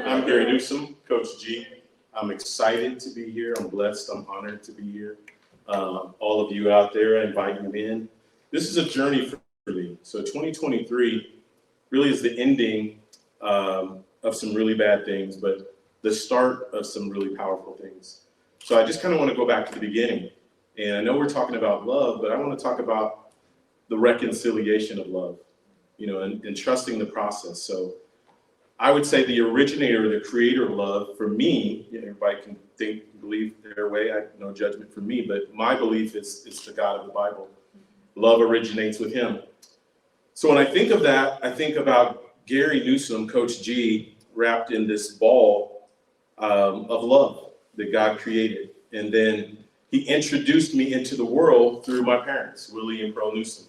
I'm Gary Newsome, Coach G. I'm excited to be here. I'm blessed. I'm honored to be here. All of you out there, I invite you in. This is a journey for me. So 2023 really is the ending of some really bad things, but the start of some really powerful things. So I just kind of want to go back to the beginning. And I know we're talking about love, but I want to talk about the reconciliation of love, and trusting the process. So I would say the originator, the creator of love, for me, everybody can believe their way. I have no judgment for me, but my belief is it's the God of the Bible. Love originates with him. So when I think of that, I think about Gary Newsome, Coach G, wrapped in this ball of love that God created. And then he introduced me into the world through my parents, Willie and Pearl Newsome.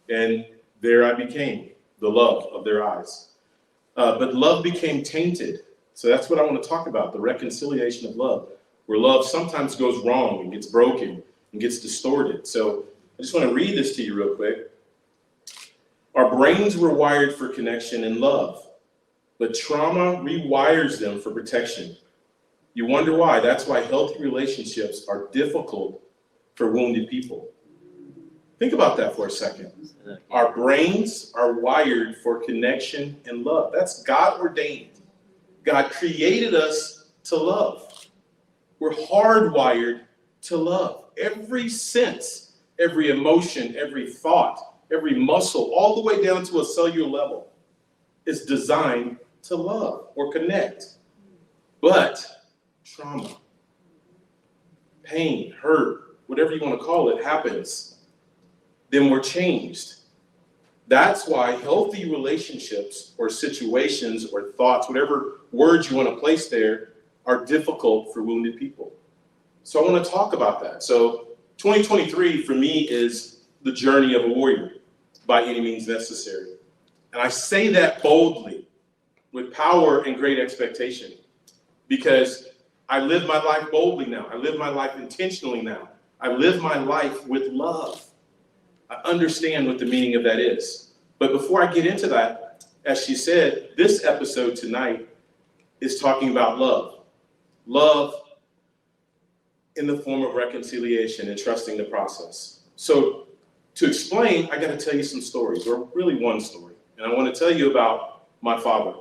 And there I became the love of their eyes. But love became tainted. So that's what I want to talk about, the reconciliation of love, where love sometimes goes wrong and gets broken and gets distorted. So I just want to read this to you real quick. Our brains were wired for connection and love, but trauma rewires them for protection. You wonder why? That's why healthy relationships are difficult for wounded people. Think about that for a second. Our brains are wired for connection and love. That's God ordained. God created us to love. We're hardwired to love. Every sense, every emotion, every thought, every muscle, all the way down to a cellular level is designed to love or connect. But trauma, pain, hurt, whatever you want to call it, happens. Then we're changed. That's why healthy relationships or situations or thoughts, whatever words you want to place there, are difficult for wounded people. So I want to talk about that. So 2023 for me is the journey of a warrior by any means necessary. And I say that boldly with power and great expectation because I live my life boldly now. I live my life intentionally now. I live my life with love. I understand what the meaning of that is. But before I get into that, as she said, this episode tonight is talking about love. Love in the form of reconciliation and trusting the process. So to explain, I got to tell you some stories, or really one story. And I want to tell you about my father.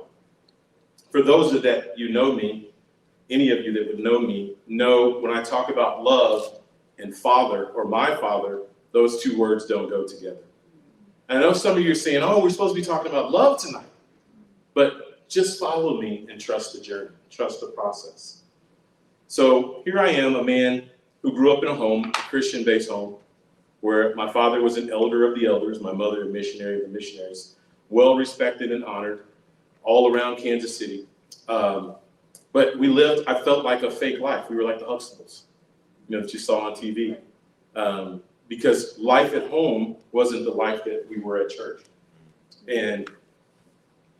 For those that you know me, any of you that would know me, know when I talk about love and father or my father, those two words don't go together. And I know some of you are saying, oh, we're supposed to be talking about love tonight. But just follow me and trust the journey, trust the process. So here I am, a man who grew up in a home, a Christian-based home, where my father was an elder of the elders, my mother a missionary of the missionaries, well-respected and honored all around Kansas City. But we lived, I felt like a fake life. We were like the Huxtables, that you saw on TV. Because life at home wasn't the life that we were at church. And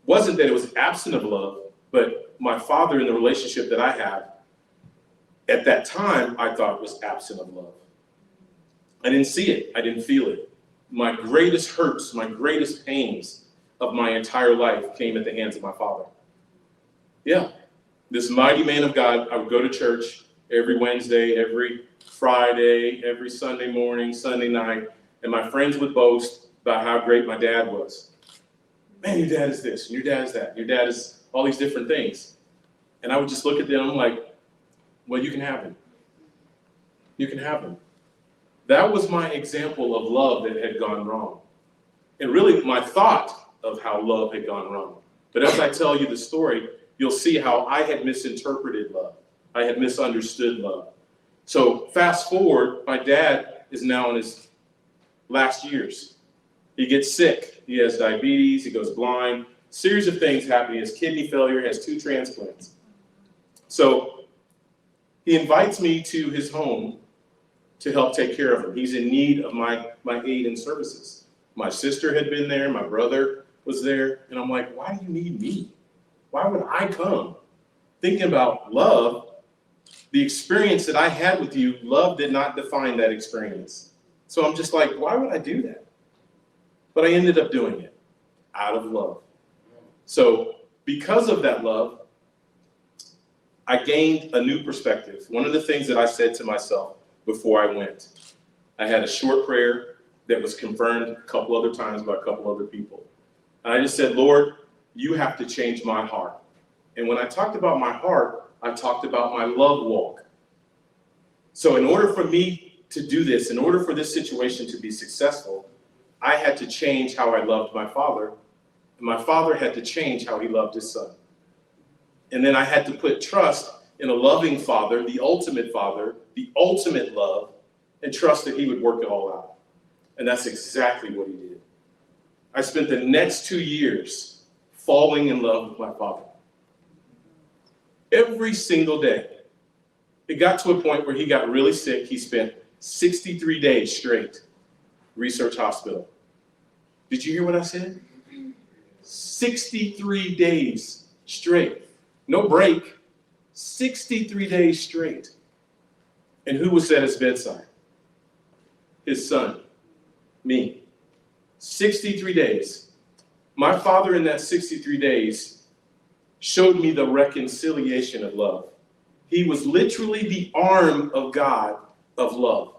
wasn't that it was absent of love, but my father in the relationship that I had, at that time, I thought was absent of love. I didn't see it. I didn't feel it. My greatest hurts, my greatest pains of my entire life came at the hands of my father. Yeah, this mighty man of God, I would go to church every Wednesday, every Friday, every Sunday morning, Sunday night, and my friends would boast about how great my dad was. Man, your dad is this, and your dad is that, and your dad is all these different things. And I would just look at them like, well, you can have him. You can have him. That was my example of love that had gone wrong. And really my thought of how love had gone wrong. But as I tell you the story, you'll see how I had misinterpreted love. I had misunderstood love. So fast forward, my dad is now in his last years. He gets sick. He has diabetes. He goes blind. Series of things happen. He has kidney failure. He has 2 transplants. So he invites me to his home to help take care of him. He's in need of my aid and services. My sister had been there. My brother was there. And I'm like, why do you need me? Why would I come? Thinking about love, the experience that I had with you, love did not define that experience. So I'm just like, why would I do that? But I ended up doing it out of love. So because of that love, I gained a new perspective. One of the things that I said to myself before I went, I had a short prayer that was confirmed a couple other times by a couple other people. And I just said, Lord, you have to change my heart. And when I talked about my heart, I talked about my love walk. So in order for me to do this, in order for this situation to be successful, I had to change how I loved my father. And my father had to change how he loved his son. And then I had to put trust in a loving father, the ultimate love, and trust that he would work it all out. And that's exactly what he did. I spent the next 2 years falling in love with my father. Every single day. It got to a point where he got really sick. He spent 63 days straight, research hospital. Did you hear what I said? 63 days straight. No break. 63 days straight. And who was at his bedside? His son. Me. 63 days. My father in that 63 days showed me the reconciliation of love. He was literally the arm of God of love.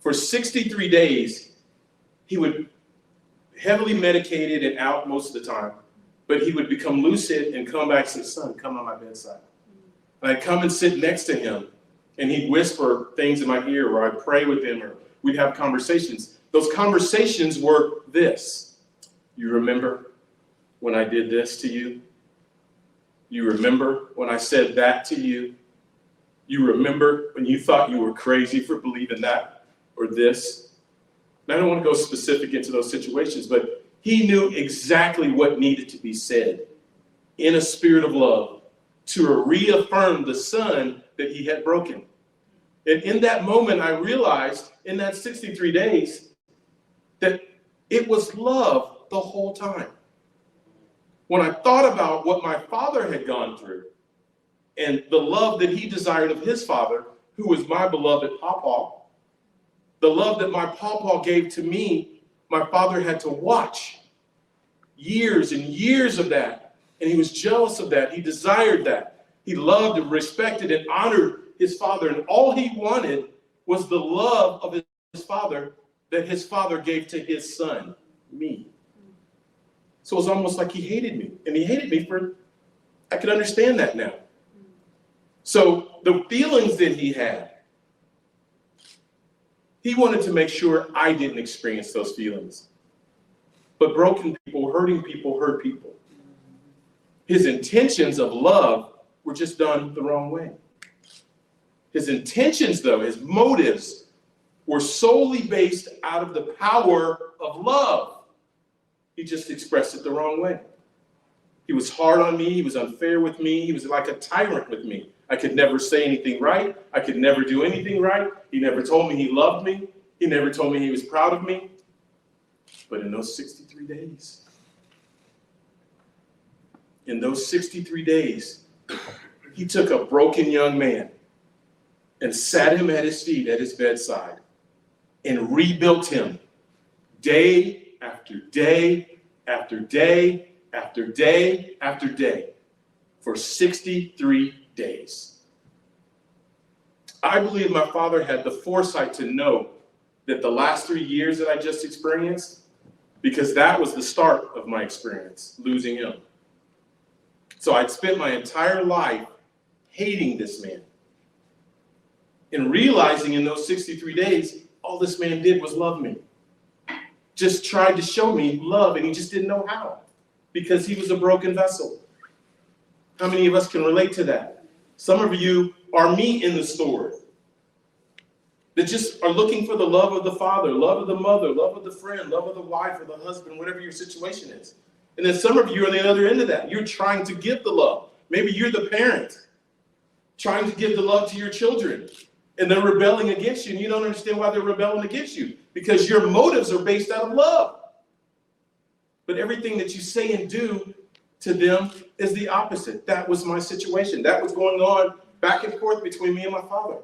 For 63 days, he would heavily medicated and out most of the time, but he would become lucid and come back and say, son, come on my bedside. And I'd come and sit next to him, and he'd whisper things in my ear, or I'd pray with him, or we'd have conversations. Those conversations were this. You remember when I did this to you? You remember when I said that to you? You remember when you thought you were crazy for believing that or this? And I don't want to go specific into those situations, but he knew exactly what needed to be said in a spirit of love to reaffirm the son that he had broken. And in that moment, I realized in that 63 days that it was love the whole time. When I thought about what my father had gone through and the love that he desired of his father, who was my beloved Pawpaw, the love that my Pawpaw gave to me, my father had to watch years and years of that. And he was jealous of that. He desired that. He loved and respected and honored his father. And all he wanted was the love of his father that his father gave to his son, me. So it was almost like he hated me. And he hated me I could understand that now. So the feelings that he had, he wanted to make sure I didn't experience those feelings. But broken people, hurting people, hurt people. His intentions of love were just done the wrong way. His intentions, though, his motives, were solely based out of the power of love. He just expressed it the wrong way. He was hard on me. He was unfair with me. He was like a tyrant with me. I could never say anything right. I could never do anything right. He never told me he loved me. He never told me he was proud of me. But in those 63 days, he took a broken young man and sat him at his feet at his bedside and rebuilt him day after day, after day, after day, after day, for 63 days. I believe my father had the foresight to know that the last 3 years that I just experienced, because that was the start of my experience, losing him. So I'd spent my entire life hating this man. And realizing in those 63 days, all this man did was love me. Just tried to show me love, and he just didn't know how, because he was a broken vessel. How many of us can relate to that? Some of you are me in the story that just are looking for the love of the father, love of the mother, love of the friend, love of the wife or the husband, whatever your situation is. And then some of you are on the other end of that. You're trying to give the love. Maybe you're the parent trying to give the love to your children, and they're rebelling against you, and you don't understand why they're rebelling against you, because your motives are based out of love. But everything that you say and do to them is the opposite. That was my situation. That was going on back and forth between me and my father.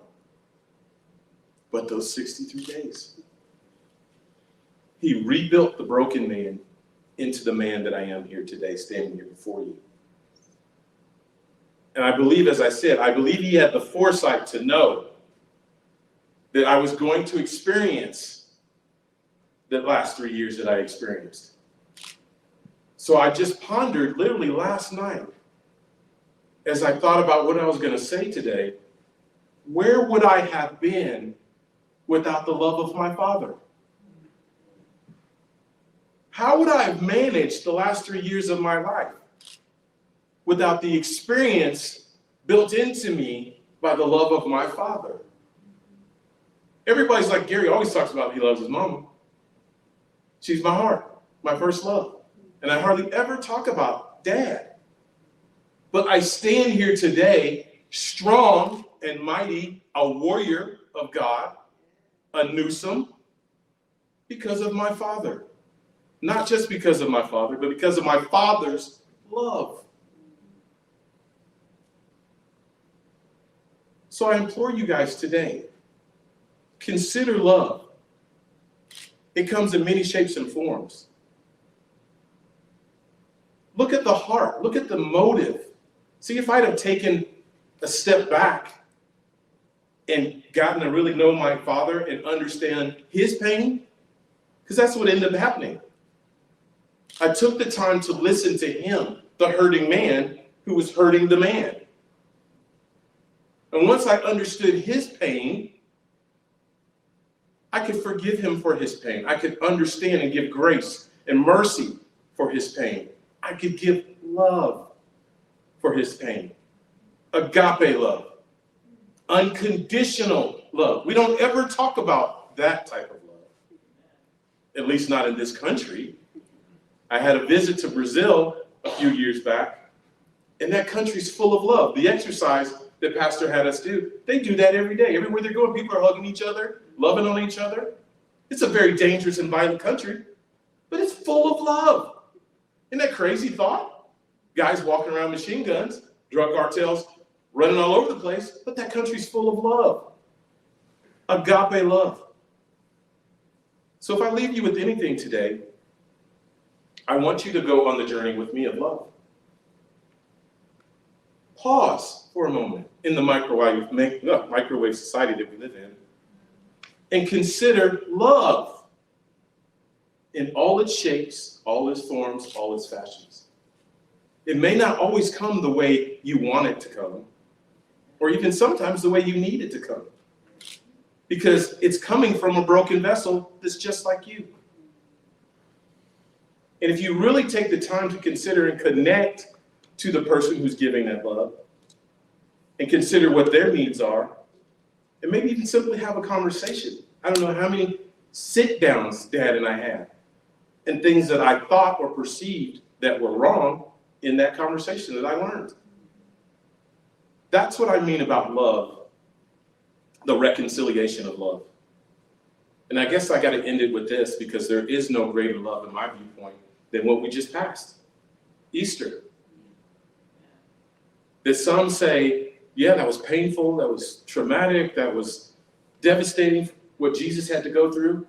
But those 63 days, he rebuilt the broken man into the man that I am here today, standing here before you. And I believe, as I said, I believe he had the foresight to know that I was going to experience the last 3 years that I experienced. So I just pondered literally last night, as I thought about what I was going to say today, where would I have been without the love of my Father? How would I have managed the last 3 years of my life without the experience built into me by the love of my Father? Everybody's like Gary always talks about he loves his mama. She's my heart, my first love. And I hardly ever talk about Dad. But I stand here today strong and mighty, a warrior of God, a Newsome, because of my Father. Not just because of my Father, but because of my Father's love. So I implore you guys today, consider love. It comes in many shapes and forms. Look at the heart. Look at the motive. See, if I'd have taken a step back and gotten to really know my Father and understand his pain, because that's what ended up happening. I took the time to listen to him, the hurting man who was hurting the man. And once I understood his pain, I could forgive him for his pain. I could understand and give grace and mercy for his pain. I could give love for his pain. Agape love. Unconditional love. We don't ever talk about that type of love. At least not in this country. I had a visit to Brazil a few years back, and that country's full of love. The exercise that Pastor had us do, they do that every day. Everywhere they're going, people are hugging each other, loving on each other. It's a very dangerous and violent country, but it's full of love. Isn't that crazy thought? Guys walking around machine guns, drug cartels running all over the place, but that country's full of love. Agape love. So if I leave you with anything today, I want you to go on the journey with me of love. Pause for a moment in the microwave society that we live in and consider love in all its shapes, all its forms, all its fashions. It may not always come the way you want it to come, or even sometimes the way you need it to come, because it's coming from a broken vessel that's just like you. And if you really take the time to consider and connect to the person who's giving that love, and consider what their needs are, and maybe even simply have a conversation. I don't know how many sit-downs Dad and I had, and things that I thought or perceived that were wrong in that conversation that I learned. That's what I mean about love, the reconciliation of love. And I guess I got to end it with this, because there is no greater love in my viewpoint than what we just passed, Easter. That some say, yeah, that was painful, that was traumatic, that was devastating, what Jesus had to go through.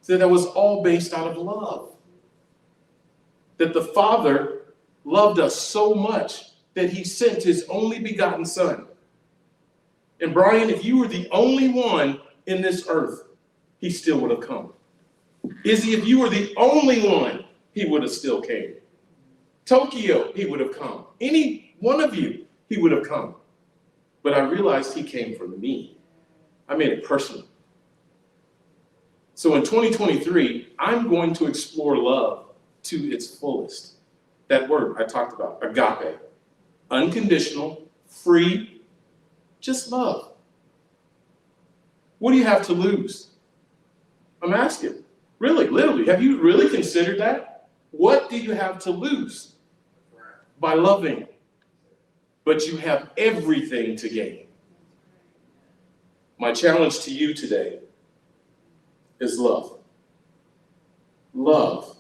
So that was all based out of love. That the Father loved us so much that he sent his only begotten Son. And Brian, if you were the only one in this earth, he still would have come. Izzy, if you were the only one, he would have still came. Tokyo, he would have come. Any one of you, he would have come. But I realized he came for me. I made it personal. So in 2023, I'm going to explore love to its fullest. That word I talked about, agape. Unconditional, free, just love. What do you have to lose? I'm asking. Really, literally, have you really considered that? What do you have to lose by loving? But you have everything to gain. My challenge to you today is love. Love